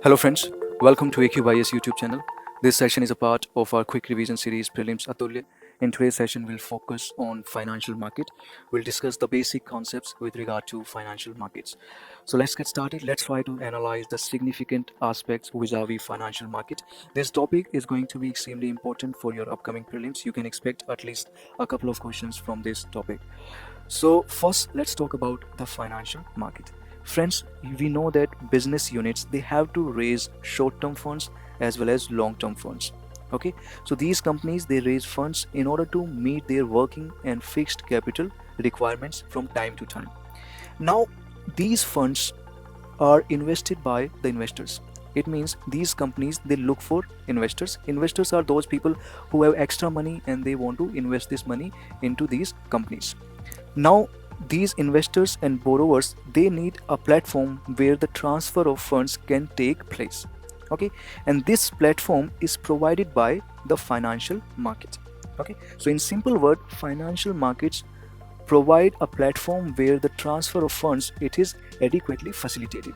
Hello friends, welcome to AQYS YouTube channel. This session is a part of our quick revision series Prelims Atulya. In today's session, we'll focus on financial market. We'll discuss the basic concepts with regard to financial markets. So let's get started. Let's try to analyze the significant aspects vis-a-vis financial market. This topic is going to be extremely important for your upcoming prelims. You can expect at least a couple of questions from this topic. So first, let's talk about the financial market. Friends, we know that business units, they have to raise short-term funds as well as long-term funds. Okay, so these companies, they raise funds in order to meet their working and fixed capital requirements from time to time. Now, these funds are invested by the investors. It means these companies, they look for investors. Investors are those people who have extra money and they want to invest this money into these companies. Now, these investors and borrowers, they need a platform where the transfer of funds can take place. Okay, and this platform is provided by the financial market. Okay, so in simple word, financial markets provide a platform where the transfer of funds, it is adequately facilitated.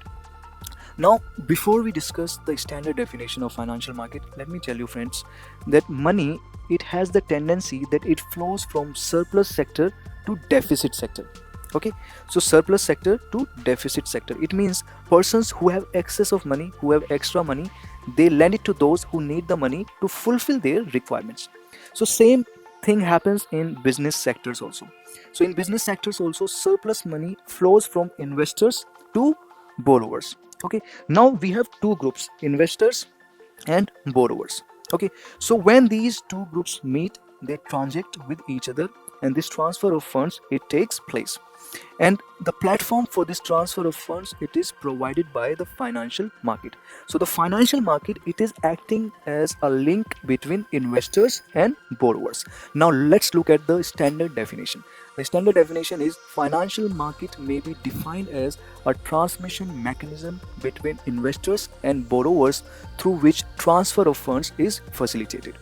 Now, before we discuss the standard definition of financial market, let me tell you friends that money, it has the tendency that it flows from surplus sector to deficit sector. Okay, so surplus sector to deficit sector. It means persons who have excess of money, who have extra money, they lend it to those who need the money to fulfill their requirements. So same thing happens in business sectors also. So in business sectors also, surplus money flows from investors to borrowers. Okay, now we have two groups, investors and borrowers. Okay, so when these two groups meet, they transact with each other, and this transfer of funds, it takes place. And the platform for this transfer of funds, it is provided by the financial market. So the financial market, it is acting as a link between investors and borrowers. Now let's look at the standard definition. The standard definition is financial market may be defined as a transmission mechanism between investors and borrowers through which transfer of funds is facilitated.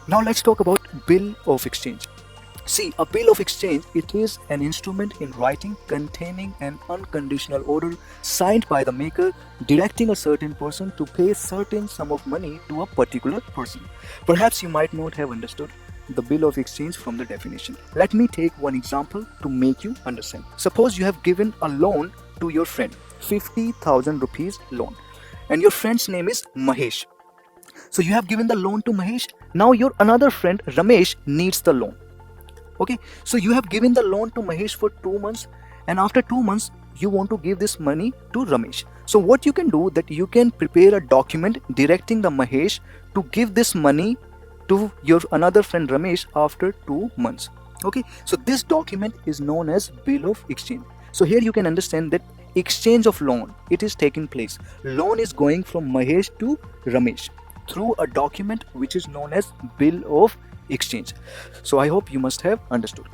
Now let's talk about bill of exchange. See, a bill of exchange, it is an instrument in writing containing an unconditional order signed by the maker directing a certain person to pay a certain sum of money to a particular person. Perhaps you might not have understood the bill of exchange from the definition. Let me take one example to make you understand. Suppose you have given a loan to your friend, 50,000 rupees loan, and your friend's name is Mahesh. So you have given the loan to Mahesh. Now your another friend Ramesh needs the loan. Okay, so you have given the loan to Mahesh for 2 months, and after 2 months you want to give this money to Ramesh. So what you can do, that you can prepare a document directing the Mahesh to give this money to your another friend Ramesh after 2 months. Okay, so this document is known as bill of exchange. So here you can understand that exchange of loan, it is taking place. Loan is going from Mahesh to Ramesh through a document which is known as bill of exchange. So I hope you must have understood.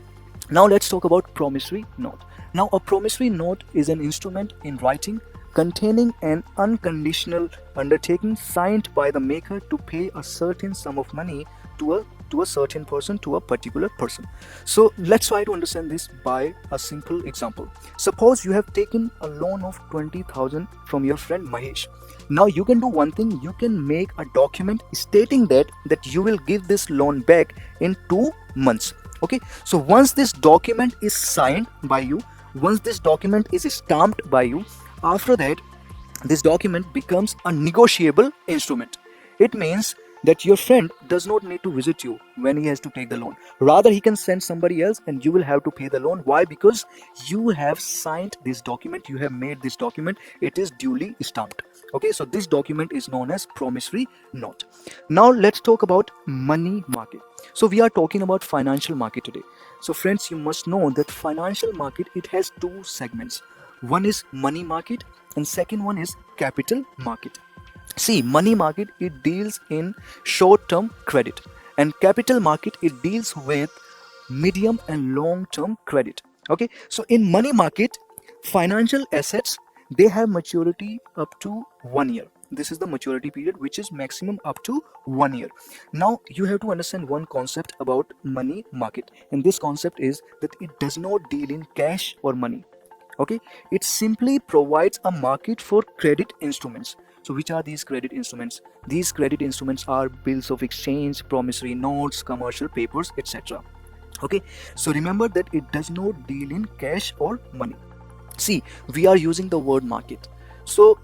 Now let's talk about promissory note. Now a promissory note is an instrument in writing containing an unconditional undertaking signed by the maker to pay a certain sum of money to a certain person, to a particular person. So let's try to understand this by a simple example. Suppose you have taken a loan of 20,000 from your friend Mahesh. Now you can do one thing, you can make a document stating that you will give this loan back in 2 months. Okay, so once this document is signed by you, once this document is stamped by you, after that this document becomes a negotiable instrument. It means that your friend does not need to visit you when he has to take the loan. Rather, he can send somebody else and you will have to pay the loan. Why? Because you have signed this document, you have made this document, it is duly stamped. Okay, so this document is known as promissory note. Now let's talk about money market. So we are talking about financial market today. So friends, you must know that financial market, it has two segments. One is money market and second one is capital market. See, money market, it deals in short-term credit, and capital market, it deals with medium and long-term credit. Okay, so in money market, financial assets, they have maturity up to 1 year. This is the maturity period, which is maximum up to 1 year. Now you have to understand one concept about money market, and this concept is that it does not deal in cash or money. Okay, it simply provides a market for credit instruments. So which are these credit instruments? These credit instruments are bills of exchange, promissory notes, commercial papers, etc. Okay, so remember that it does not deal in cash or money. See, we are using the word market. So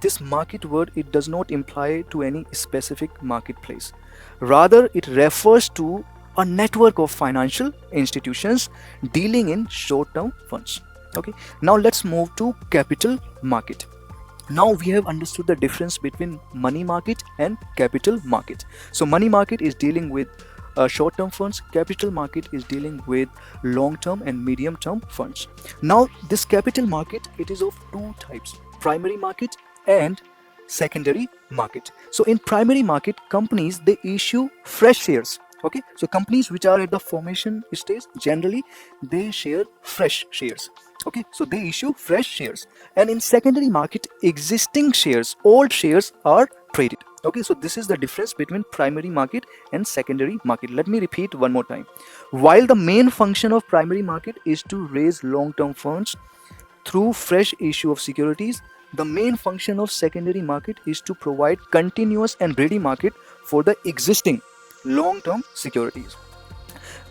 this market word, it does not imply to any specific marketplace. Rather, it refers to a network of financial institutions dealing in short-term funds. Okay, now let's move to capital market. Now we have understood the difference between money market and capital market. So money market is dealing with short-term funds, capital market is dealing with long-term and medium-term funds. Now this capital market, it is of two types: primary market and secondary market. So in primary market, companies, they issue fresh shares. Okay, so companies which are at the formation stage, generally they share fresh shares. Okay, so they issue fresh shares. And in secondary market, existing shares, old shares are traded. Okay, so this is the difference between primary market and secondary market. Let me repeat one more time. While the main function of primary market is to raise long-term funds through fresh issue of securities, the main function of secondary market is to provide continuous and ready market for the existing long-term securities.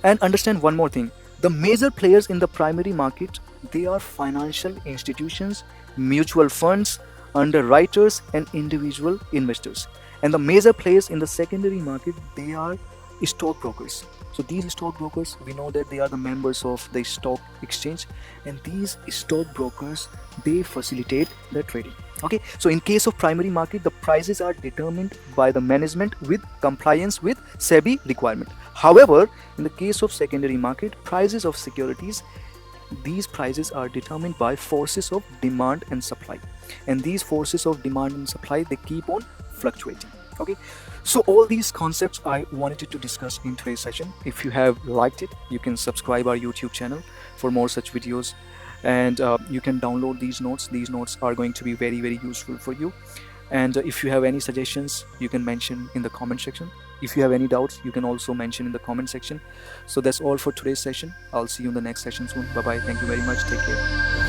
And understand one more thing: the major players in the primary market, they are financial institutions, mutual funds, underwriters, and individual investors. And the major players in the secondary market, they are stockbrokers. So these stockbrokers, we know that they are the members of the stock exchange, and these stockbrokers, they facilitate the trading. Okay, so in case of primary market, the prices are determined by the management with compliance with SEBI requirement. However, in the case of secondary market, prices of securities, these prices are determined by forces of demand and supply, and these forces of demand and supply, they keep on fluctuating. Okay, so all these concepts I wanted to discuss in today's session. If you have liked it, you can subscribe our YouTube channel for more such videos, and you can download these notes. These notes are going to be very, very useful for you. And if you have any suggestions, you can mention in the comment section. If you have any doubts, you can also mention in the comment section. So that's all for today's session. I'll see you in the next session soon. Bye bye. Thank you very much. Take care.